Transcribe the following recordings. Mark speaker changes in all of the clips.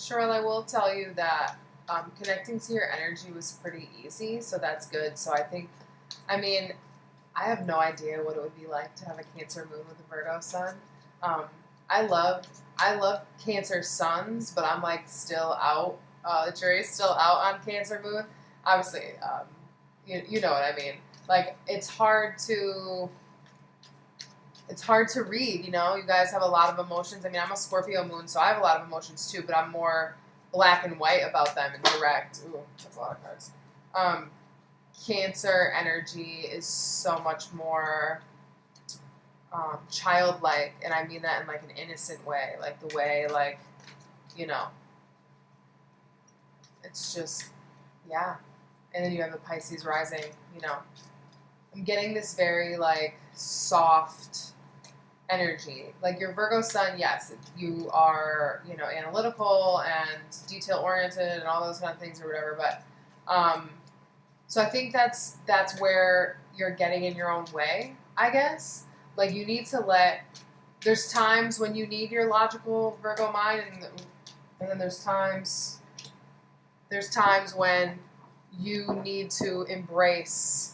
Speaker 1: Cherelle, I will tell you that connecting to your energy was pretty easy, so that's good. So I mean, I have no idea what it would be like to have a Cancer moon with a Virgo sun. Um, I love, I love Cancer suns, but I'm like still out. The jury's still out on Cancer moon. Obviously, you know what I mean. Like it's hard to read, you know. You guys have a lot of emotions. I mean, I'm a Scorpio moon, so I have a lot of emotions too, but I'm more black and white about them and direct. Ooh, that's a lot of cards. Cancer energy is so much more childlike, and I mean that in like an innocent way, like the way, like, you know, it's just, yeah. And then you have the Pisces rising, you know. I'm getting this very like soft energy. Like your Virgo sun, yes, you are, you know, analytical and detail oriented and all those kind of things or whatever, but so I think that's where you're getting in your own way, I guess. Like you need to there's times when you need your logical Virgo mind, and then there's times when you need to embrace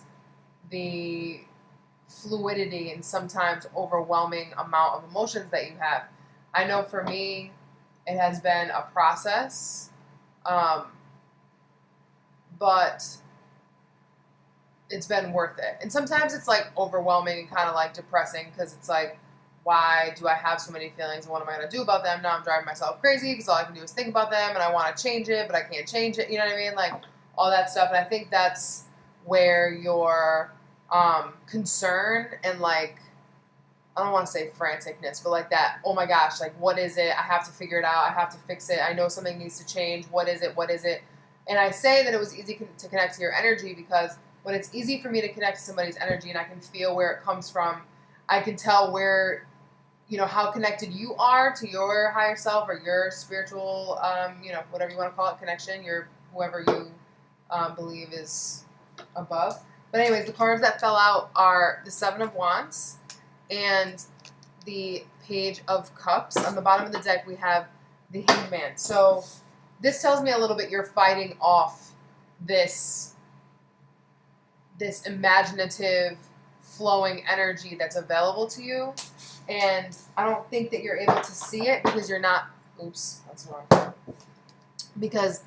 Speaker 1: the fluidity and sometimes overwhelming amount of emotions that you have. I know for me, it has been a process, but it's been worth it. And sometimes it's like overwhelming and kind of like depressing because it's like, why do I have so many feelings and what am I going to do about them? Now I'm driving myself crazy because all I can do is think about them and I want to change it, but I can't change it. You know what I mean? Like all that stuff. And I think that's where your concern and like, I don't want to say franticness, but like that, oh my gosh, like what is it? I have to figure it out. I have to fix it. I know something needs to change. What is it? What is it? And I say that it was easy to connect to your energy because when it's easy for me to connect to somebody's energy and I can feel where it comes from, I can tell where, you know, how connected you are to your higher self or your spiritual, you know, whatever you want to call it, connection, your whoever you believe is above. But anyways, the cards that fell out are the Seven of Wands and the Page of Cups. On the bottom of the deck, we have the Hanged Man. So this tells me a little bit you're fighting off this imaginative, flowing energy that's available to you. And I don't think that you're able to see it because you're not, oops, that's wrong. Because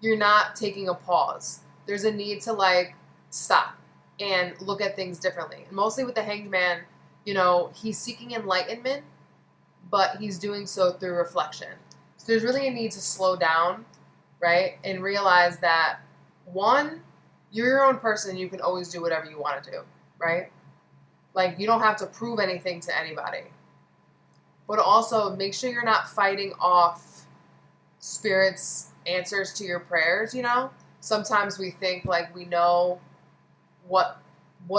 Speaker 1: you're not taking a pause. There's a need to like stop and look at things differently. And mostly with the Hanged Man, you know, he's seeking enlightenment, but he's doing so through reflection. So there's really a need to slow down, right? And realize that, one, you're your own person. You can always do whatever you want to do, right? Like, you don't have to prove anything to anybody. But also, make sure you're not fighting off Spirit's answers to your prayers, you know? Sometimes we think, like, we know what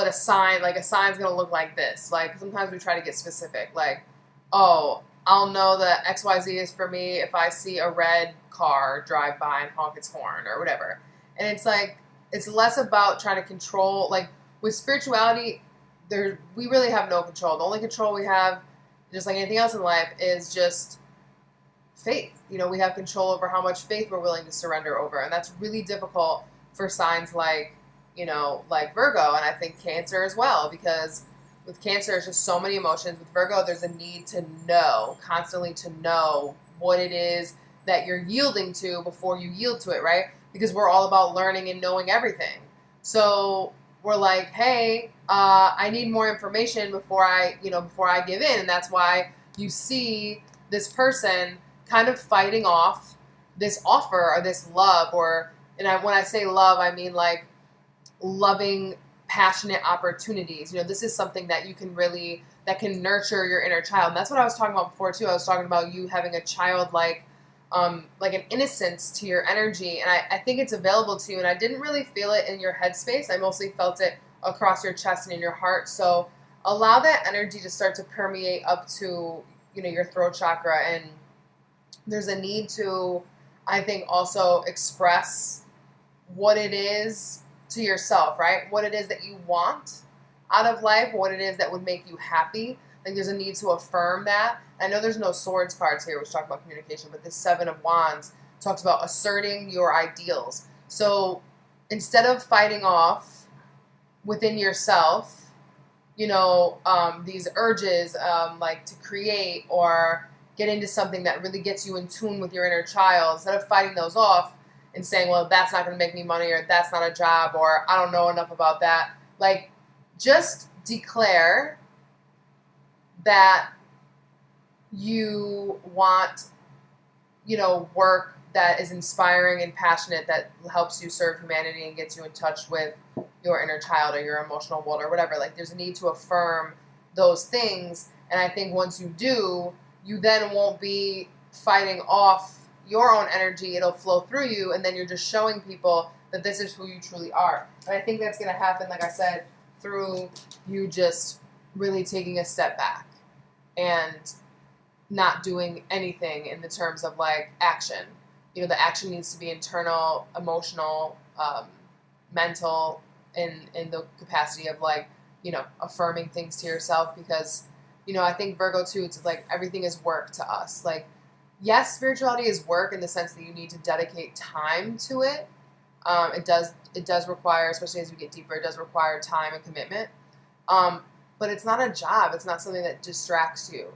Speaker 1: a sign, like, a sign's going to look like this. Like, sometimes we try to get specific. Like, oh, I'll know that XYZ is for me if I see a red car drive by and honk its horn or whatever. And it's like, it's less about trying to control. Like, with spirituality, we really have no control. The only control we have, just like anything else in life, is just faith. You know, we have control over how much faith we're willing to surrender over. And that's really difficult for signs like, you know, like Virgo, and I think Cancer as well, because with Cancer, there's just so many emotions. With Virgo, there's a need to know, constantly to know what it is that you're yielding to before you yield to it, right? Because we're all about learning and knowing everything. So we're like, hey, I need more information before I give in. And that's why you see this person kind of fighting off this offer or this love, when I say love, I mean like loving, passionate opportunities. You know, this is something that you can that can nurture your inner child. And that's what I was talking about before too. I was talking about you having a childlike, like an innocence to your energy. And I think it's available to you. And I didn't really feel it in your headspace. I mostly felt it across your chest and in your heart. So allow that energy to start to permeate up to, you know, your throat chakra. And there's a need to, I think, also express what it is to yourself, right? What it is that you want out of life, what it is that would make you happy. Like there's a need to affirm that. I know there's no swords cards here, which talk about communication, but this Seven of Wands talks about asserting your ideals. So instead of fighting off within yourself, these urges, like to create or get into something that really gets you in tune with your inner child, instead of fighting those off and saying, well, that's not going to make me money, or that's not a job, or I don't know enough about that, like, just declare that you want, work that is inspiring and passionate, that helps you serve humanity and gets you in touch with your inner child or your emotional world or whatever. Like, there's a need to affirm those things. And I think once you do, you then won't be fighting off your own energy. It'll flow through you, and then you're just showing people that this is who you truly are. And I think that's going to happen, like I said, through you just really taking a step back and not doing anything in the terms of like action. The action needs to be internal, emotional, mental, in the capacity of like, affirming things to yourself, because, I think Virgo too, it's like everything is work to us. Like, yes, spirituality is work in the sense that you need to dedicate time to it. It does require, especially as you get deeper, it does require time and commitment. But it's not a job. It's not something that distracts you.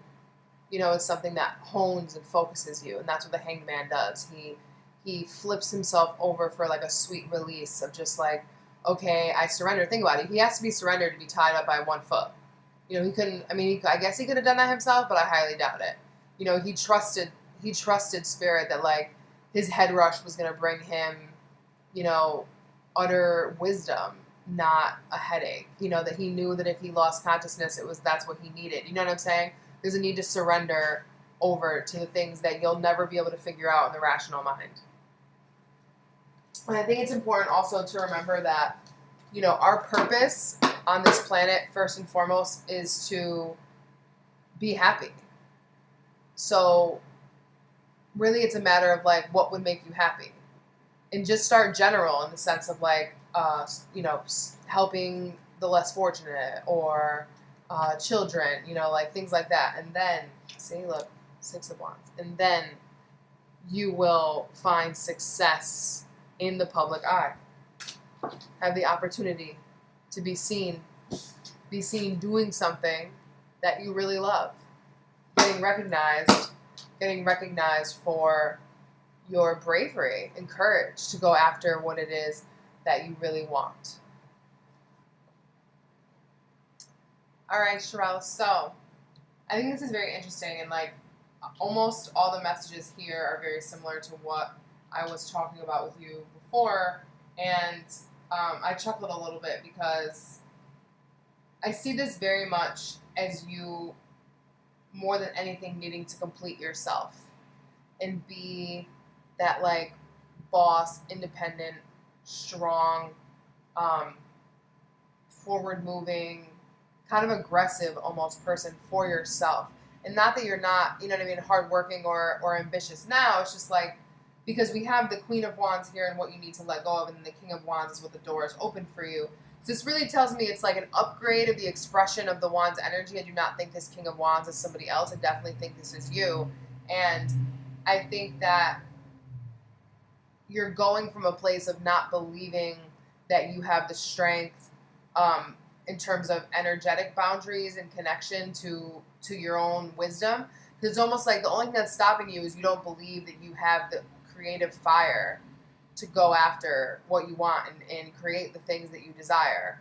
Speaker 1: It's something that hones and focuses you, and that's what the Hanged Man does. He flips himself over for like a sweet release of just like, okay, I surrender. Think about it. He has to be surrendered to be tied up by one foot. He couldn't. I mean, I guess he could have done that himself, but I highly doubt it. He trusted spirit that like his head rush was going to bring him, utter wisdom, not a headache. That he knew that if he lost consciousness, that's what he needed. You know what I'm saying? There's a need to surrender over to the things that you'll never be able to figure out in the rational mind. And I think it's important also to remember that, our purpose on this planet, first and foremost, is to be happy. So really it's a matter of like, what would make you happy? And just start general in the sense of like, helping the less fortunate, or children, like things like that. And then, see, look, 6 of Wands. And then you will find success in the public eye. Have the opportunity to be seen doing something that you really love. Getting recognized for your bravery and courage to go after what it is that you really want. All right, Cherelle. So I think this is very interesting, and like almost all the messages here are very similar to what I was talking about with you before, and I chuckled a little bit because I see this very much as you, more than anything, needing to complete yourself and be that like boss, independent, strong, forward-moving, kind of aggressive almost person for yourself. And not that you're not, hardworking or ambitious now. It's just like, because we have the Queen of Wands here and what you need to let go of, and the King of Wands is what the door is open for you. So this really tells me it's like an upgrade of the expression of the Wands energy. I do not think this King of Wands is somebody else. I definitely think this is you. And I think that you're going from a place of not believing that you have the strength, in terms of energetic boundaries and connection to your own wisdom. Because it's almost like the only thing that's stopping you is you don't believe that you have the creative fire to go after what you want and create the things that you desire.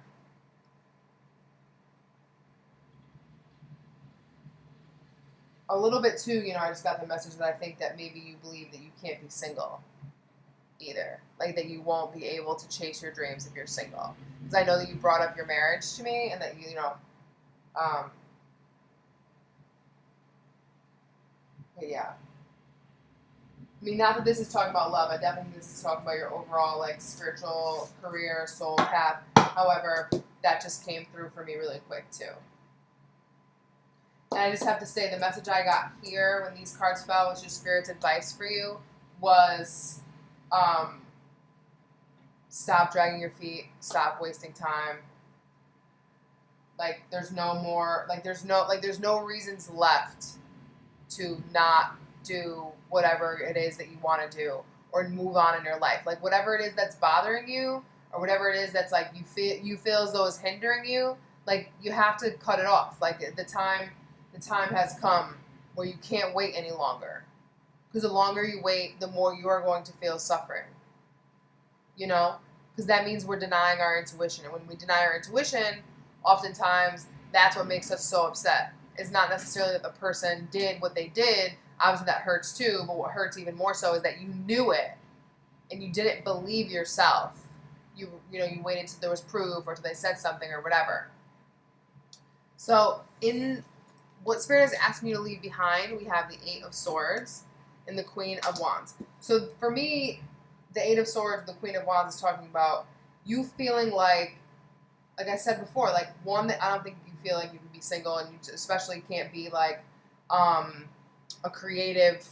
Speaker 1: A little bit too, I just got the message that I think that maybe you believe that you can't be single either. Like that you won't be able to chase your dreams if you're single. Because I know that you brought up your marriage to me, and that but yeah. I mean, not that this is talking about love. I definitely think this is talking about your overall like spiritual career, soul path. However, that just came through for me really quick too. And I just have to say, the message I got here when these cards fell, which is Spirit's advice for you, was stop dragging your feet, stop wasting time. Like there's no reasons left to not do whatever it is that you want to do, or move on in your life. Like whatever it is that's bothering you, or whatever it is that's like you feel as though is hindering you, like you have to cut it off. Like the time has come where you can't wait any longer. Because the longer you wait, the more you are going to feel suffering. You know? Because that means we're denying our intuition. And when we deny our intuition, oftentimes that's what makes us so upset. It's not necessarily that the person did what they did. Obviously that hurts too, but what hurts even more so is that you knew it and you didn't believe yourself. You waited until there was proof or until they said something or whatever. So in what Spirit is asking you to leave behind, we have the 8 of Swords and the Queen of Wands. So for me, the 8 of Swords, the Queen of Wands is talking about you feeling like I said before, like one, that I don't think you feel like you can be single, and you especially can't be like a creative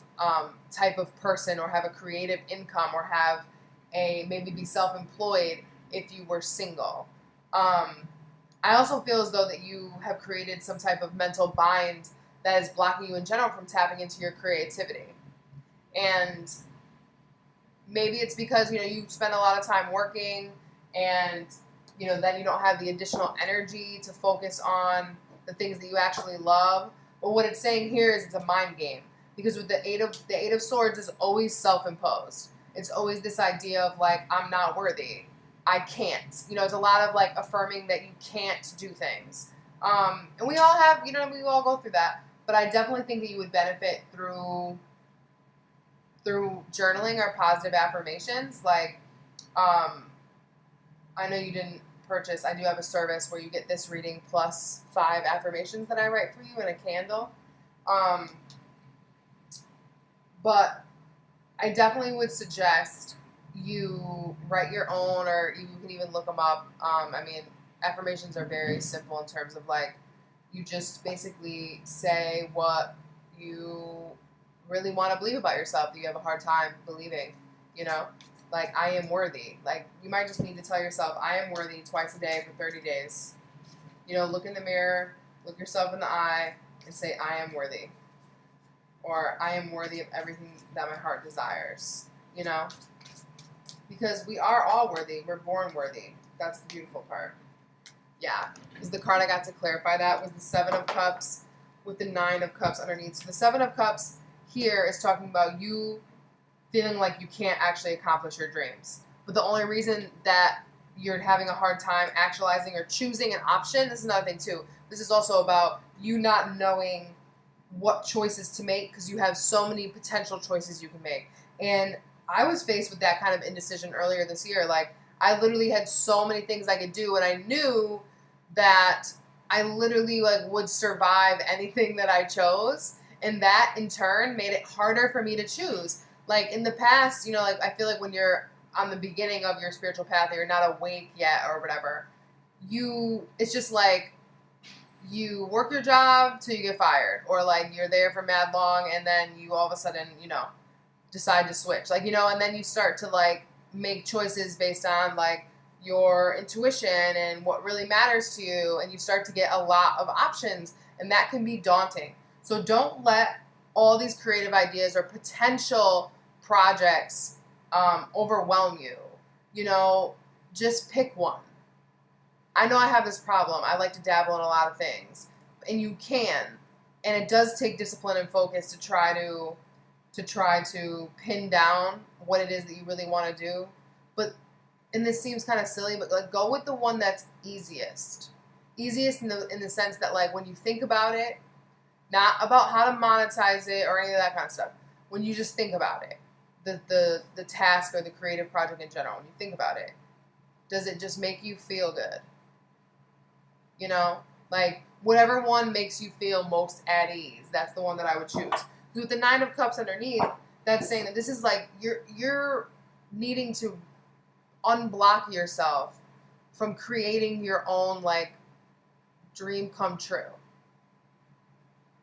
Speaker 1: type of person, or have a creative income, or have maybe be self-employed if you were single. I also feel as though that you have created some type of mental bind that is blocking you in general from tapping into your creativity. And maybe it's because, you spend a lot of time working, and, then you don't have the additional energy to focus on the things that you actually love. But what it's saying here is it's a mind game. Because with the eight of Swords is always self-imposed. It's always this idea of like, I'm not worthy. I can't. It's a lot of like affirming that you can't do things. And we all have, we all go through that. But I definitely think that you would benefit through journaling or positive affirmations. Like, I know you didn't purchase, I do have a service where you get this reading plus 5 affirmations that I write for you in a candle. But I definitely would suggest you write your own, or you can even look them up. Affirmations are very simple in terms of like, you just basically say what you really want to believe about yourself that you have a hard time believing, like I am worthy. Like you might just need to tell yourself, I am worthy twice a day for 30 days. Look in the mirror, look yourself in the eye and say, I am worthy. Or I am worthy of everything that my heart desires, Because we are all worthy. We're born worthy. That's the beautiful part. Yeah, because the card I got to clarify that was the 7 of Cups with the 9 of Cups underneath. So the 7 of Cups here is talking about you feeling like you can't actually accomplish your dreams. But the only reason that you're having a hard time actualizing or choosing an option, this is another thing too. This is also about you not knowing what choices to make, because you have so many potential choices you can make. And I was faced with that kind of indecision earlier this year. Like, I literally had so many things I could do, and I knew that I literally would survive anything that I chose, and that in turn made it harder for me to choose. Like in the past, I feel like when you're on the beginning of your spiritual path, or you're not awake yet or whatever, it's just like you work your job till you get fired, or like you're there for mad long and then you all of a sudden, decide to switch, and then you start to like make choices based on like your intuition and what really matters to you, and you start to get a lot of options, and that can be daunting. So don't let all these creative ideas or potential projects overwhelm you. Just pick one. I know I have this problem. I like to dabble in a lot of things, and you can, and it does take discipline and focus to try to pin down what it is that you really want to do. And this seems kind of silly, but like go with the one that's easiest in the sense that like when you think about it, not about how to monetize it or any of that kind of stuff. When you just think about it, the task or the creative project in general, when you think about it, does it just make you feel good? Like whatever one makes you feel most at ease, that's the one that I would choose. With the 9 of Cups underneath, that's saying that this is like you're needing to unblock yourself from creating your own like dream come true.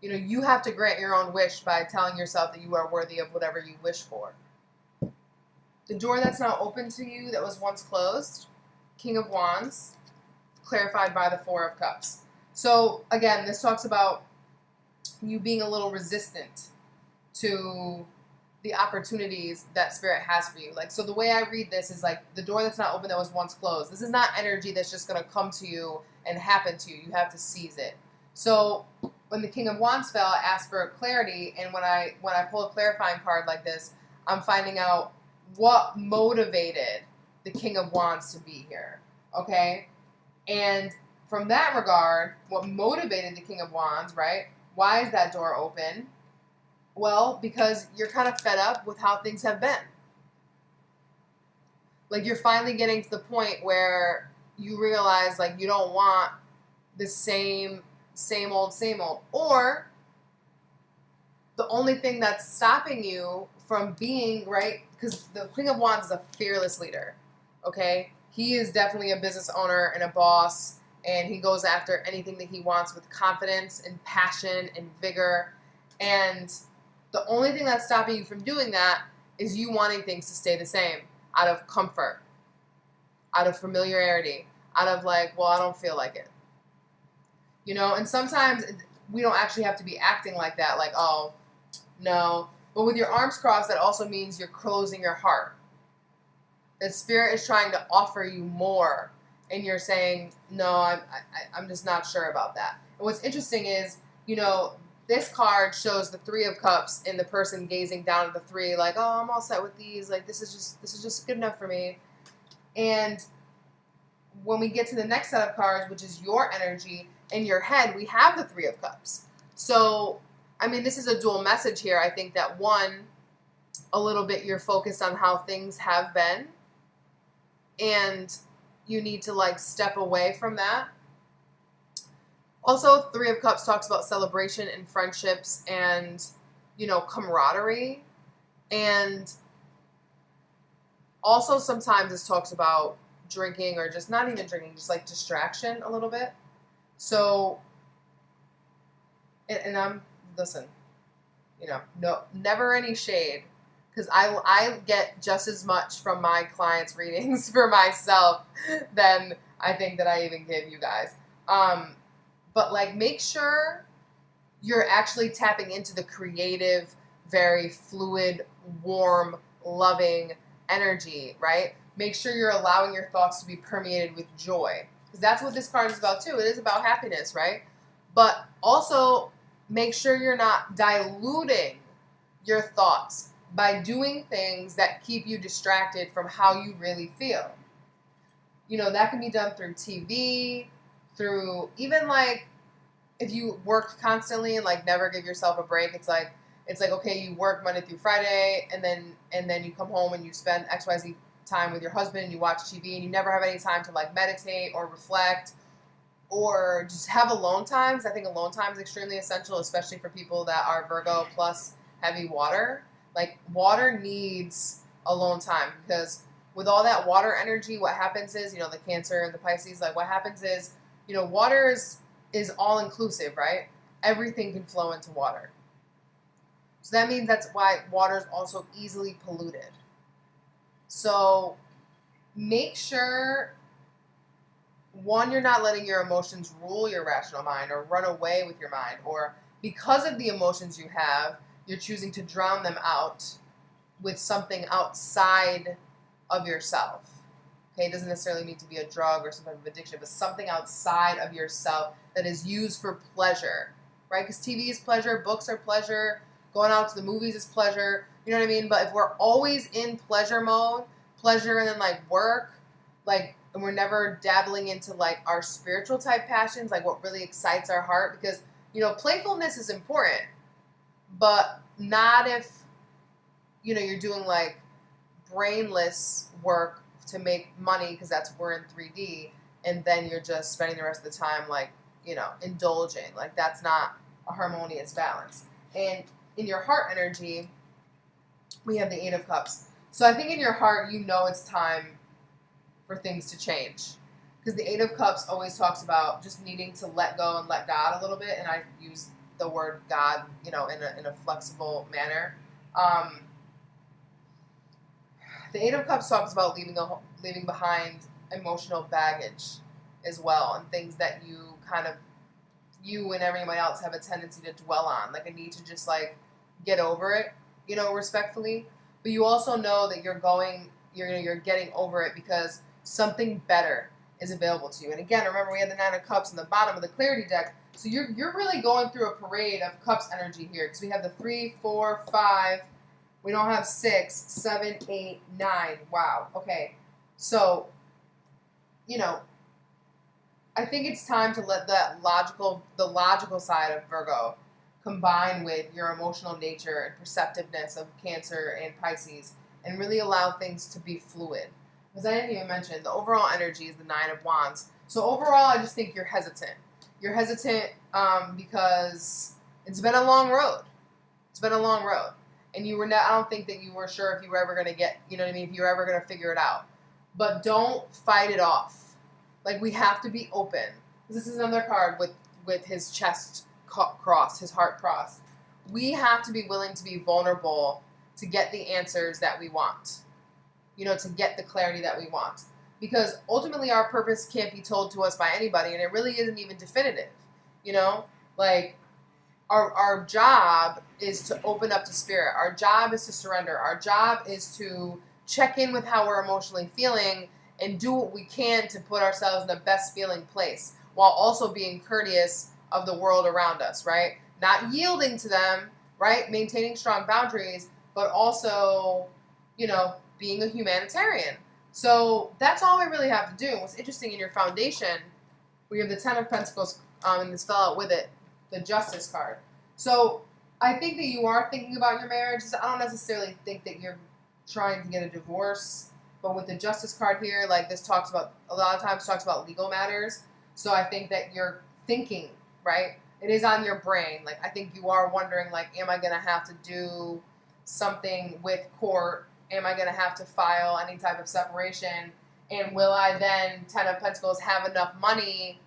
Speaker 1: You have to grant your own wish by telling yourself that you are worthy of whatever you wish for. The door that's now open to you that was once closed, King of Wands, clarified by the 4 of Cups. So again, this talks about you being a little resistant to the opportunities that Spirit has for you. Like, so the way I read this is like the door that's not open that was once closed. This is not energy that's just going to come to you and happen to you. You have to seize it. So when the King of Wands fell, I asked for clarity, and when I pull a clarifying card like this, I'm finding out what motivated the King of Wands to be here. Okay? And from that regard, what motivated the King of Wands, right? Why is that door open? Well, because you're kind of fed up with how things have been. Like, you're finally getting to the point where you realize, like, you don't want the same old. Or the only thing that's stopping you from being, right, because the King of Wands is a fearless leader, okay? He is definitely a business owner and a boss, and he goes after anything that he wants with confidence and passion and vigor. And the only thing that's stopping you from doing that is you wanting things to stay the same, out of comfort, out of familiarity, out of like, well, I don't feel like it. You know, and sometimes we don't actually have to be acting like that, like, oh, no. But with your arms crossed, that also means you're closing your heart. That Spirit is trying to offer you more, and you're saying, no, I'm just not sure about that. And what's interesting is, you know, this card shows the Three of Cups and the person gazing down at the three, like, oh, I'm all set with these. Like, this is just good enough for me. And when we get to the next set of cards, which is your energy, in your head, we have the Three of Cups. So, I mean, this is a dual message here. I think that one, a little bit you're focused on how things have been, and you need to like step away from that. Also, Three of Cups talks about celebration and friendships and, you know, camaraderie. And also sometimes this talks about drinking, or just not even drinking, just like distraction a little bit. So, and listen, you know, no, never any shade, because I get just as much from my clients' readings for myself than I think that I even give you guys. But like, make sure you're actually tapping into the creative, very fluid, warm, loving energy, right? Make sure you're allowing your thoughts to be permeated with joy, because that's what this card is about too. It is about happiness, right? But also make sure you're not diluting your thoughts by doing things that keep you distracted from how you really feel. You know, that can be done through TV, through even like if you work constantly and like never give yourself a break. It's like okay, you work Monday through Friday, and then you come home and you spend XYZ time with your husband and you watch TV, and you never have any time to like meditate or reflect or just have alone times. I think alone time is extremely essential, especially for people that are Virgo plus heavy water. Like, water needs alone time, because with all that water energy, what happens is, you know, the Cancer and the Pisces, like what happens is, you know, water is all inclusive, right? Everything can flow into water. So that means that's why water is also easily polluted. So make sure, one, you're not letting your emotions rule your rational mind or run away with your mind, or because of the emotions you have, you're choosing to drown them out with something outside of yourself. Okay, it doesn't necessarily need to be a drug or some type of addiction, but something outside of yourself that is used for pleasure, right? Because TV is pleasure, books are pleasure, going out to the movies is pleasure, you know what I mean? But if we're always in pleasure mode, pleasure and then like work, like, and we're never dabbling into like our spiritual type passions, like what really excites our heart, because, you know, playfulness is important, but not if, you know, you're doing like brainless work to make money, because that's, we're in 3D, and then you're just spending the rest of the time like, you know, indulging. Like, that's not a harmonious balance. And in your heart energy, we have the Eight of Cups. So I think in your heart, you know it's time for things to change, because the Eight of Cups always talks about just needing to let go and let God a little bit, and I use the word God, you know, in a flexible manner. The Eight of Cups talks about leaving behind emotional baggage as well, and things that you and everyone else have a tendency to dwell on, like a need to just like get over it, respectfully. But you also know that you're getting over it because something better is available to you. And again, remember we had the Nine of Cups in the bottom of the clarity deck. So you're really going through a parade of cups energy here because we have the 3, 4, 5. We don't have 6, 7, 8, 9. Wow. Okay. So, I think it's time to let the logical side of Virgo combine with your emotional nature and perceptiveness of Cancer and Pisces and really allow things to be fluid. Because I didn't even mention, the overall energy is the Nine of Wands. So overall, I just think you're hesitant. You're hesitant because it's been a long road. It's been a long road. And I don't think that you were sure if you were ever going to get, if you were ever going to figure it out. But don't fight it off. Like, we have to be open. This is another card with his chest crossed, his heart crossed. We have to be willing to be vulnerable to get the answers that we want. To get the clarity that we want. Because ultimately our purpose can't be told to us by anybody, and it really isn't even definitive. Like, our job is to open up to spirit. Our job is to surrender. Our job is to check in with how we're emotionally feeling and do what we can to put ourselves in the best feeling place while also being courteous of the world around us, right? Not yielding to them, right? Maintaining strong boundaries, but also, being a humanitarian. So that's all we really have to do. What's interesting in your foundation, we have the Ten of Pentacles, and this fell out with it, the Justice card. So I think that you are thinking about your marriage. I don't necessarily think that you're trying to get a divorce, but with the Justice card here, like this a lot of times talks about legal matters. So I think that you're thinking, right? It is on your brain. Like, I think you are wondering, like, am I going to have to do something with court? Am I going to have to file any type of separation? And will I then, Ten of Pentacles, have enough money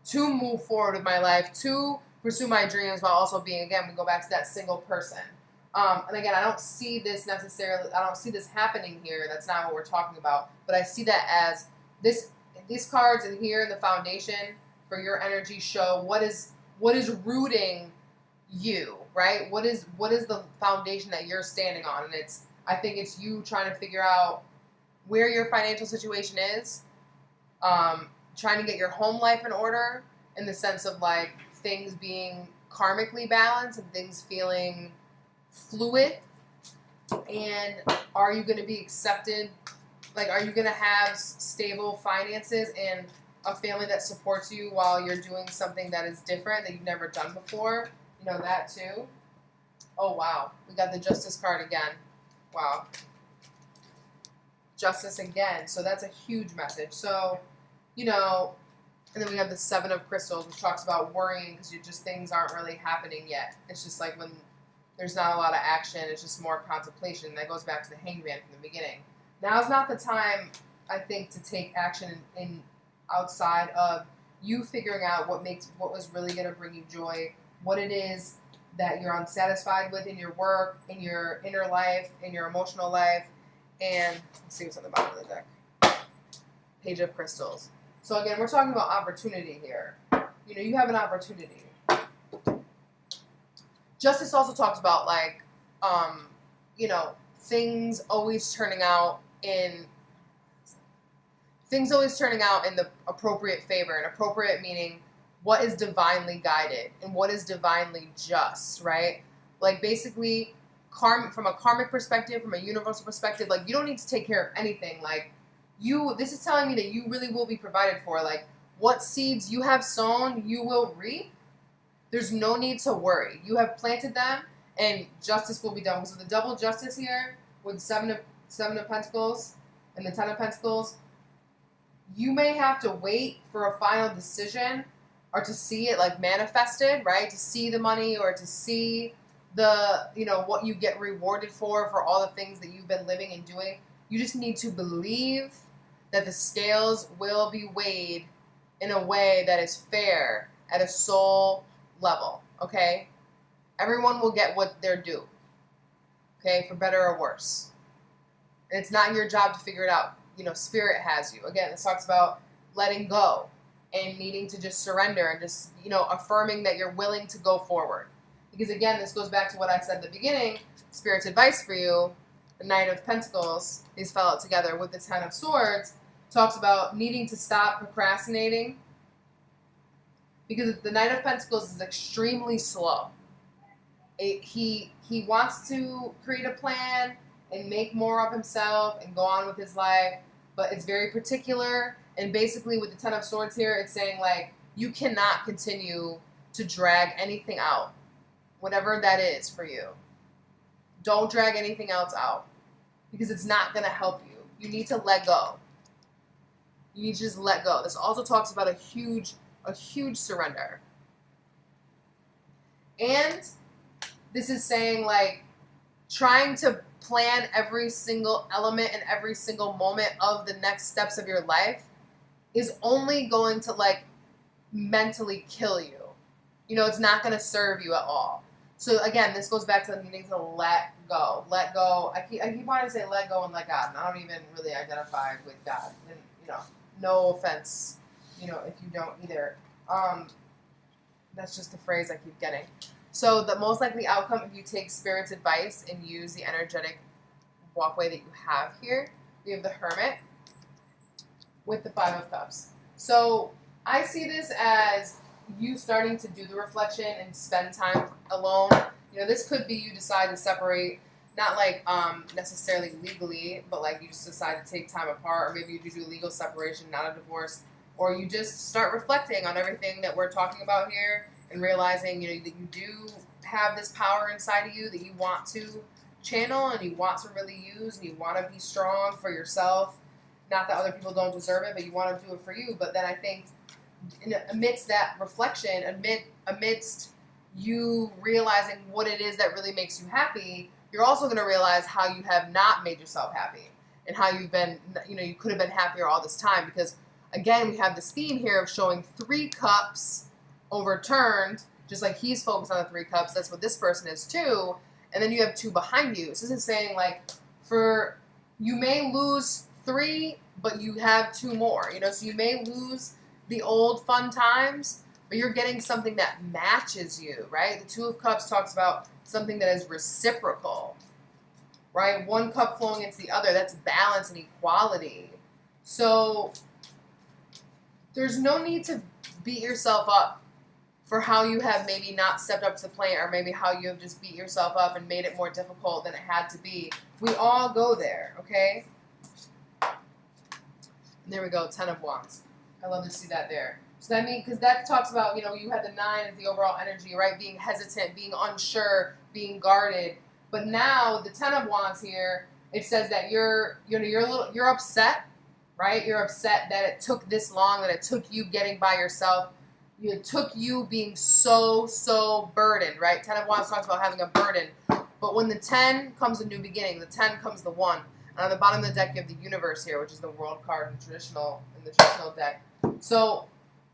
Speaker 1: to move forward with my life, to pursue my dreams while also being, again, we go back to that single person. And again, I don't see this happening here. That's not what we're talking about. But I see that as these cards in here in the foundation for your energy show what is rooting you, right? What is the foundation that you're standing on? And I think it's you trying to figure out where your financial situation is, trying to get your home life in order in the sense of like things being karmically balanced and things feeling fluid. And are you going to be accepted? Like, are you going to have stable finances and a family that supports you while you're doing something that is different that you've never done before? That too. Oh, wow. We got the Justice card again. Wow. Justice again. So that's a huge message. So, and then we have the Seven of Crystals, which talks about worrying because things aren't really happening yet. It's just like when there's not a lot of action, it's just more contemplation. That goes back to the Hangman from the beginning. Now's not the time, I think, to take action in outside of you figuring out what was really going to bring you joy, what it is that you're unsatisfied with in your work, in your inner life, in your emotional life. And let's see what's on the bottom of the deck. Page of Crystals. So again, we're talking about opportunity here. You have an opportunity. Justice also talks about like, things always turning out in the appropriate favor. And appropriate meaning what is divinely guided and what is divinely just, right? Like basically, from a karmic perspective, from a universal perspective, like you don't need to take care of anything. Like this is telling me that you really will be provided for. Like what seeds you have sown, you will reap. There's no need to worry. You have planted them, and justice will be done. So the double justice here with Seven of Pentacles and the Ten of Pentacles, you may have to wait for a final decision or to see it like manifested, right? To see the money or to see the, what you get rewarded for all the things that you've been living and doing. You just need to believe that the scales will be weighed in a way that is fair at a soul level, okay? Everyone will get what they're due, okay, for better or worse. And it's not your job to figure it out. Spirit has you. Again, this talks about letting go and needing to just surrender and just, affirming that you're willing to go forward. Because again, this goes back to what I said at the beginning. Spirit's advice for you, the Knight of Pentacles, these fell out together with the Ten of Swords, talks about needing to stop procrastinating. Because the Knight of Pentacles is extremely slow. He wants to create a plan and make more of himself and go on with his life, but it's very particular. And basically with the Ten of Swords here, it's saying like, you cannot continue to drag anything out, whatever that is for you. Don't drag anything else out because it's not going to help you. You need to let go. You need to just let go. This also talks about a huge surrender. And this is saying like trying to plan every single element and every single moment of the next steps of your life is only going to like mentally kill you. You know, it's not going to serve you at all. So again, this goes back to needing to let go. Let go. I keep wanting to say let go and let God. And I don't even really identify with God. And, you know, no offense, you know, if you don't either. That's just the phrase I keep getting. So the most likely outcome if you take Spirit's advice and use the energetic walkway that you have here, we have the Hermit with the Five of Cups. So I see this as you starting to do the reflection and spend time alone. You know, this could be you decide to separate, not like necessarily legally, but like you just decide to take time apart, or maybe you do legal separation, not a divorce, or you just start reflecting on everything that we're talking about here and realizing, you know, that you do have this power inside of you that you want to channel and you want to really use and you want to be strong for yourself. Not that other people don't deserve it, but you want to do it for you. But then I think amidst that reflection, amidst you realizing what it is that really makes you happy, you're also going to realize how you have not made yourself happy and how you've been, you know, you could have been happier all this time. Because again, we have this theme here of showing 3 cups overturned, just like he's focused on the 3 cups. That's what this person is too. And then you have 2 behind you. So this is saying like, for you may lose 3, but you have 2 more. You know, so you may lose the old fun times, but you're getting something that matches you, right? The 2 of Cups talks about something that is reciprocal, right? 1 cup flowing into the other. That's balance and equality. So there's no need to beat yourself up for how you have maybe not stepped up to the plate, or maybe how you have just beat yourself up and made it more difficult than it had to be. We all go there, okay? And there we go, 10 of Wands. I love to see that there. So that means, because that talks about, you know, you had the 9 as the overall energy, right? Being hesitant, being unsure, being guarded. But now the 10 of Wands here, it says that you're upset, right? You're upset that it took this long, that it took you getting by yourself. It took you being so burdened, right? 10 of Wands talks about having a burden. But when the 10 comes a new beginning, the 10 comes the 1. And on the bottom of the deck, you have the Universe here, which is the World card in the traditional deck. So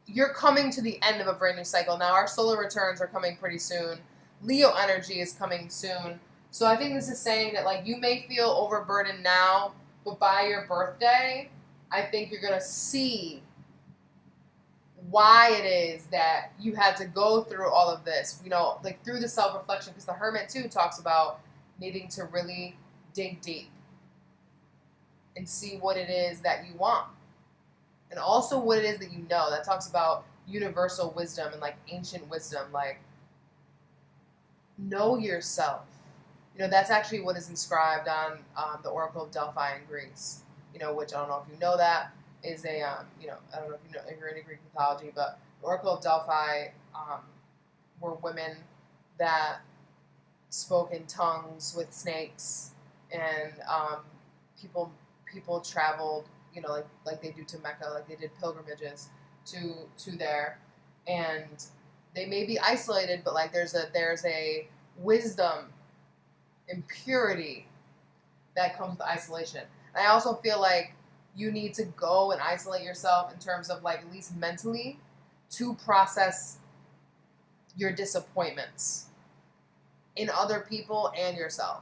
Speaker 1: you're coming to the end of a brand new cycle. Now our solar returns are coming pretty soon. Leo energy is coming soon. So I think this is saying that like you may feel overburdened now, but by your birthday, I think you're going to see why it is that you had to go through all of this, you know, like through the self-reflection, because the Hermit too talks about needing to really dig deep and see what it is that you want. And also what it is that you know. That talks about universal wisdom and like ancient wisdom, like know yourself. You know, that's actually what is inscribed on the Oracle of Delphi in Greece, you know, which I don't know if you know that, is a, you know, I don't know if you know if you're into Greek mythology, but the Oracle of Delphi were women that spoke in tongues with snakes, and people traveled, you know, like they do to Mecca, like they did pilgrimages to there, and they may be isolated, but like there's a wisdom and purity that comes with isolation. And I also feel like you need to go and isolate yourself in terms of like at least mentally to process your disappointments in other people and yourself.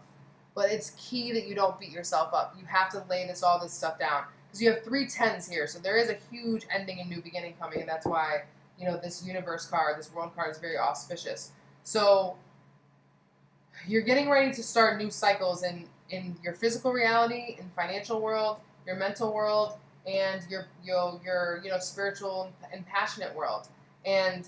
Speaker 1: But it's key that you don't beat yourself up. You have to lay all this stuff down. Because you have 3 10s here. So there is a huge ending and new beginning coming. And that's why, you know, this Universe card, this World card is very auspicious. So You're getting ready to start new cycles in your physical reality, in financial world, your mental world, and your spiritual and passionate world. And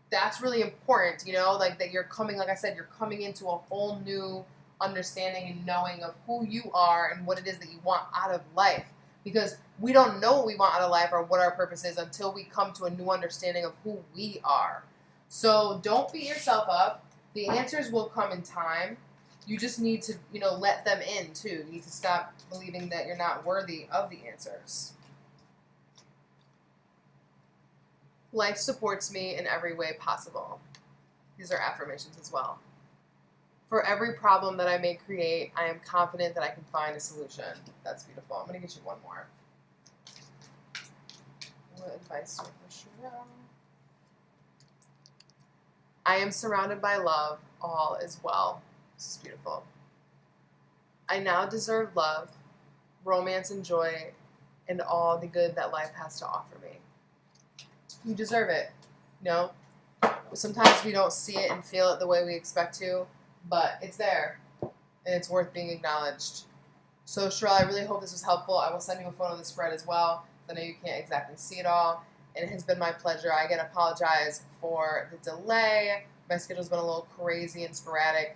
Speaker 1: that's really important, like that you're coming, like I said, you're coming into a whole new understanding and knowing of who you are and what it is that you want out of life. Because we don't know what we want out of life or what our purpose is until we come to a new understanding of who we are. So don't beat yourself up. The answers will come in time. You just need to, let them in too. You need to stop believing that you're not worthy of the answers. Life supports me in every way possible. These are affirmations as well. For every problem that I may create, I am confident that I can find a solution. That's beautiful. I'm going to get you one more. What advice do you have for Cherelle? I am surrounded by love. All is well. This is beautiful. I now deserve love, romance, and joy, and all the good that life has to offer me. You deserve it. Sometimes we don't see it and feel it the way we expect to, but it's there, and it's worth being acknowledged. So, Cherelle, I really hope this was helpful. I will send you a photo of the spread as well. I know you can't exactly see it all, and it has been my pleasure. I again apologize for the delay. My schedule's been a little crazy and sporadic.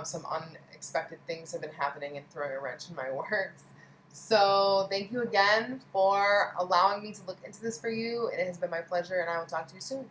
Speaker 1: Some unexpected things have been happening and throwing a wrench in my works. So thank you again for allowing me to look into this for you. It has been my pleasure, and I will talk to you soon.